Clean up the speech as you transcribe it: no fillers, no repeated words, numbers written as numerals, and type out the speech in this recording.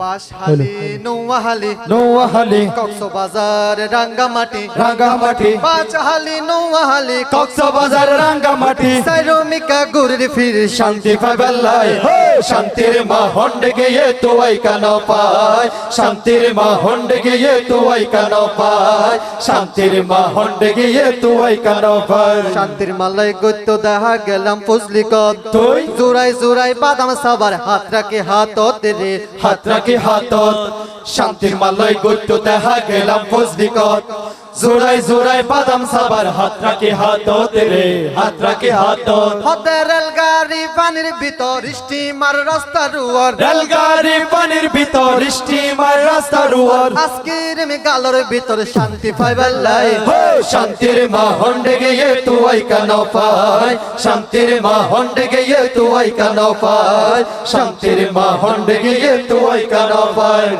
পাশহালি নৌয়াহালি কক্সবাজার রাঙ্গামাটি পাঁচহালি নৌয়াহালি কক্সবাজার রাঙ্গামাটি সাইরমিকা গুরির ফির শান্তি পাইবাল্লাই শান্তির মাহন্ডে গিয়ে তো আইকান পায় শান্তির মাহন্ডে গিয়ে তো আইকান পায় শান্তির মাহন্ডে গিয়ে তো আইকান পায় শান্তির মালাই গত্য দেখা গেলাম ফজলি কদ তুই জোড়াই বাদাম সাবার হাত রাখে হাতত রে হাত রাখি হাতত শান্তির মালাই গত্য দেখা গেলাম ফজলিকত জোড়াই বাদাম সাবার হাত রাখি হাতত রে হাত রাখি হাতত হতে রেলগাড়ি পানির ভিতর স্টিমার রাস্তার উয়ার রেলগাড়ি পানির ভিতর স্টিমার রাস্তার উপর আজকের গালর ভিতর শান্তি পাইবাল্লাই শান্তির মাহন্ডে গিয়ে তো আইকান পায় শান্তির মাহন্ডে গিয়ে তো আইকান পায় শান্তির মাহন্ডে গিয়ে তো আইকান পায়।